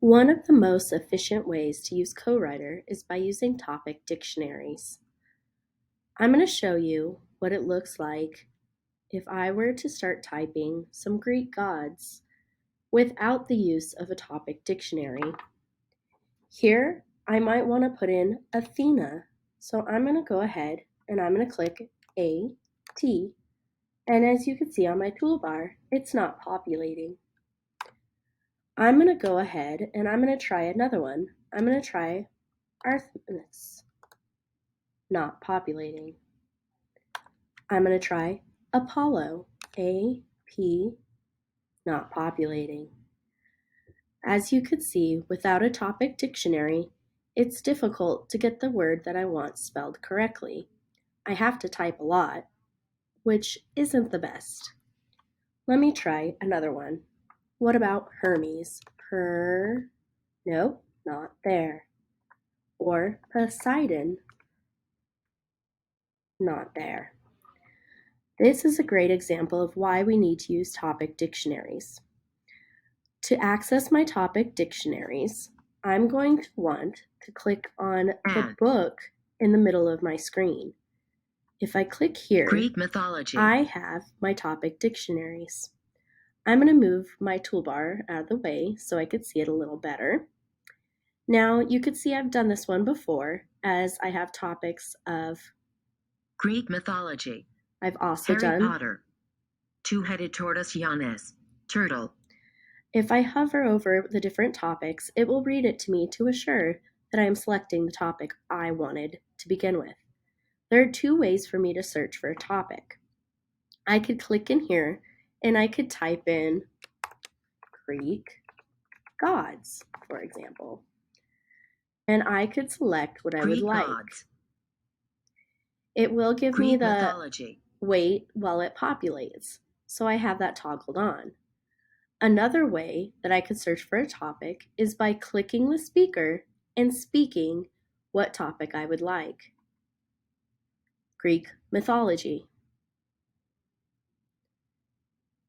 One of the most efficient ways to use CoWriter is by using topic dictionaries. I'm going to show you what it looks like if I were to start typing some Greek gods without the use of a topic dictionary. Here, I might want to put in Athena. So I'm going to go ahead and I'm going to click A-T. And as you can see on my toolbar, it's not populating. I'm going to go ahead and I'm going to try another one. I'm going to try Artemis. Not populating. I'm going to try Apollo. A-P. Not populating. As you could see, without a topic dictionary, it's difficult to get the word that I want spelled correctly. I have to type a lot, which isn't the best. Let me try another one. What about Hermes? Nope, not there. Or Poseidon? Not there. This is a great example of why we need to use topic dictionaries. To access my topic dictionaries, I'm going to want to click on the book in the middle of my screen. If I click here, Greek mythology, I have my topic dictionaries. I'm going to move my toolbar out of the way so I could see it a little better. Now you could see I've done this one before, as I have topics of Greek mythology. I've also Harry done Potter, two-headed tortoise Giannis, turtle. If I hover over the different topics, it will read it to me to assure that I am selecting the topic I wanted to begin with. There are two ways for me to search for a topic. I could click in here and I could type in Greek gods, for example. And I could select what I would like. Gods. It will give Greek me the mythology. wait while it populates, so I have that toggled on. Another way that I could search for a topic is by clicking the speaker and speaking what topic I would like. Greek mythology.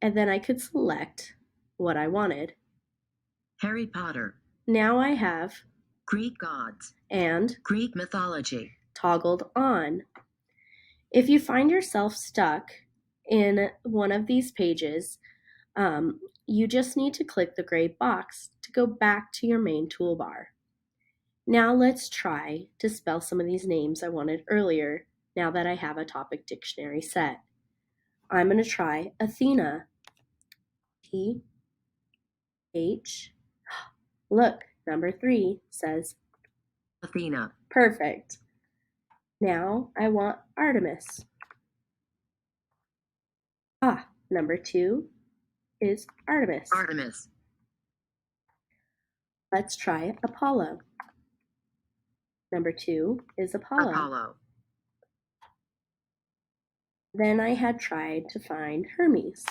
And then I could select what I wanted. Harry Potter. Now I have Greek gods and Greek mythology toggled on. If you find yourself stuck in one of these pages, you just need to click the gray box to go back to your main toolbar. Now let's try to spell some of these names I wanted earlier now that I have a topic dictionary set. I'm going to try Athena. T-H. Look, number 3 says Athena. Perfect. Now I want Artemis. Number 2 is Artemis. Artemis. Let's try Apollo. Number 2 is Apollo. Apollo. Then I had tried to find Hermes.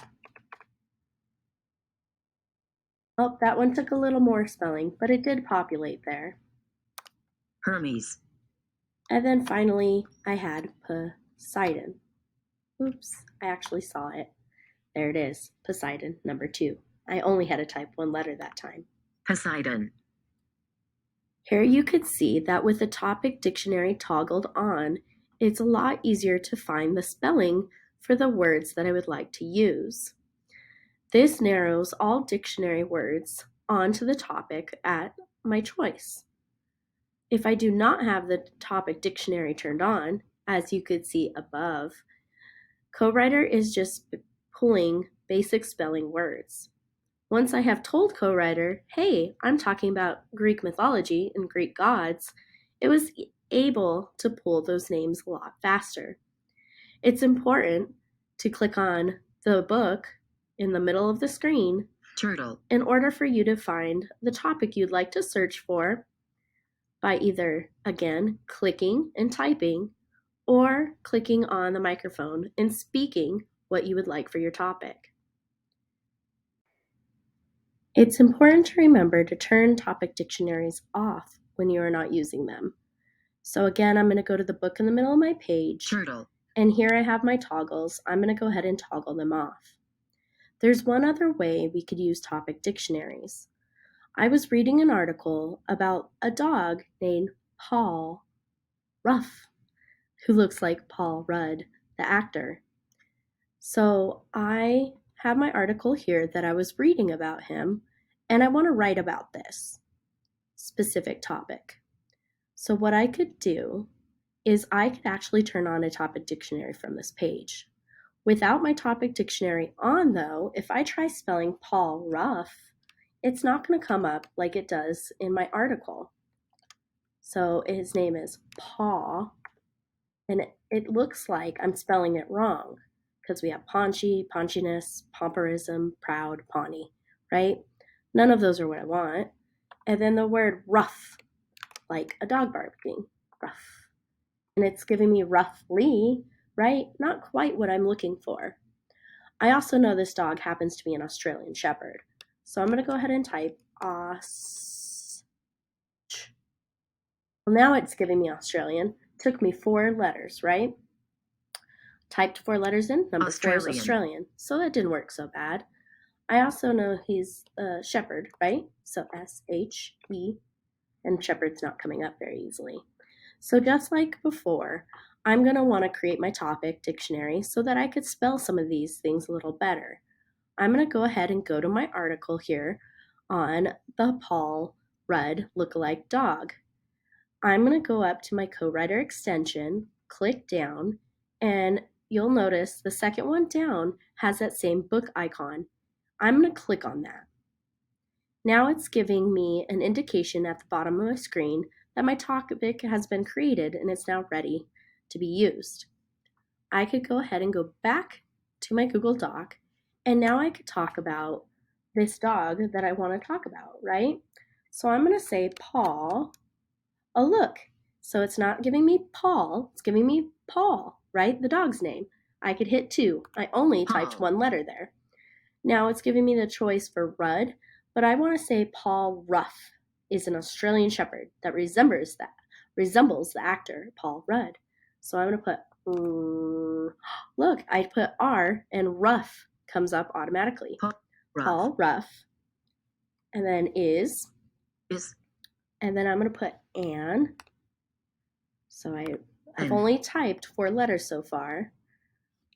Oh, that one took a little more spelling, but it did populate there. Hermes. And then finally, I had Poseidon. Oops, I actually saw it. There it is, Poseidon, number 2. I only had to type one letter that time. Poseidon. Here you could see that with the topic dictionary toggled on, it's a lot easier to find the spelling for the words that I would like to use. This narrows all dictionary words onto the topic at my choice. If I do not have the topic dictionary turned on, as you could see above, CoWriter is just pulling basic spelling words. Once I have told CoWriter, hey, I'm talking about Greek mythology and Greek gods, it was able to pull those names a lot faster. It's important to click on the book in the middle of the screen Turtle. In order for you to find the topic you'd like to search for by either, again, clicking and typing or clicking on the microphone and speaking what you would like for your topic. It's important to remember to turn topic dictionaries off when you are not using them. So again, I'm going to go to the book in the middle of my page. Turtle. And here I have my toggles. I'm going to go ahead and toggle them off. There's one other way we could use topic dictionaries. I was reading an article about a dog named Paul Ruff, who looks like Paul Rudd, the actor. So I have my article here that I was reading about him, and I want to write about this specific topic. So what I could do is I could actually turn on a topic dictionary from this page. Without my topic dictionary on, though, if I try spelling Paul Ruff, it's not going to come up like it does in my article. So his name is Paw, and it looks like I'm spelling it wrong because we have paunchy, paunchiness, pomperism, proud, pawnee, right? None of those are what I want. And then the word rough, like a dog barking, rough. And it's giving me roughly, right? Not quite what I'm looking for. I also know this dog happens to be an Australian Shepherd. So I'm going to go ahead and type Aus. Well, now it's giving me Australian. Took me 4 letters, right? Typed 4 letters in. Number 4 is Australian. So that didn't work so bad. I also know he's a shepherd, right? So S-H-E. And shepherd's not coming up very easily. So just like before, I'm going to want to create my topic dictionary so that I could spell some of these things a little better. I'm going to go ahead and go to my article here on the Paul Rudd lookalike dog. I'm going to go up to my co-writer extension, click down, and you'll notice the second one down has that same book icon. I'm going to click on that. Now it's giving me an indication at the bottom of my screen that my topic has been created and it's now ready to be used. I could go ahead and go back to my Google Doc, and now I could talk about this dog that I want to talk about, right? So I'm going to say Paul. Oh, look. So it's not giving me Paul, it's giving me Paul, right? The dog's name. I could hit 2. I only typed 1 letter there. Now it's giving me the choice for Rudd, but I want to say Paul Ruff is an Australian Shepherd that resembles the actor Paul Rudd. So I'm going to put, look, I put R and Ruff comes up automatically. Paul Ruff. And then is. And then I'm going to put Anne. So I've only typed 4 letters so far.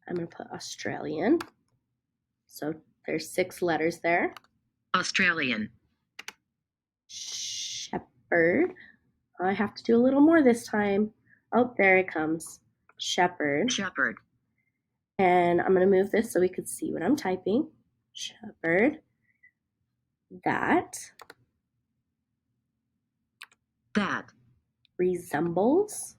I'm going to put Australian. So there's 6 letters there. Australian. Shepherd. I have to do a little more this time. Oh, there it comes. Shepherd. Shepherd. And I'm going to move this so we can see what I'm typing. Shepherd. That. Resembles.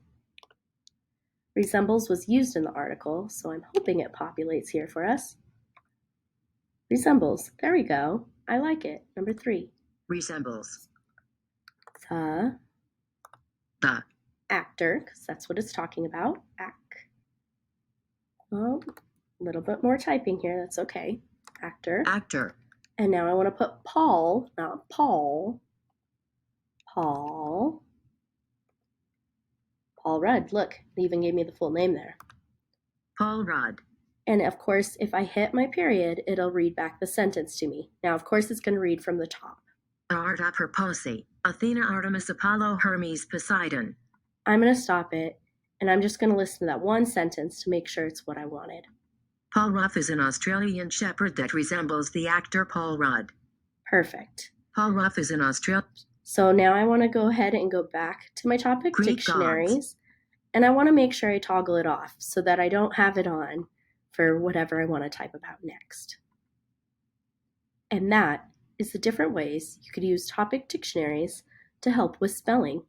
Resembles was used in the article, so I'm hoping it populates here for us. Resembles. There we go. I like it. Number 3. Resembles. The actor, because that's what it's talking about. Well, a little bit more typing here. That's okay. Actor. And now I want to put Paul, not Paul. Paul Rudd. Look, they even gave me the full name there. Paul Rudd. And of course, if I hit my period, it'll read back the sentence to me. Now, of course, it's going to read from the top. Arta Proposi. Athena, Artemis, Apollo, Hermes, Poseidon. I'm going to stop it, and I'm just going to listen to that one sentence to make sure it's what I wanted. Paul Ruff is an Australian Shepherd that resembles the actor Paul Rudd. Perfect. Paul Ruff is an Australian. So now I want to go ahead and go back to my topic dictionaries, and I want to make sure I toggle it off so that I don't have it on for whatever I want to type about next. And that is the different ways you could use topic dictionaries to help with spelling.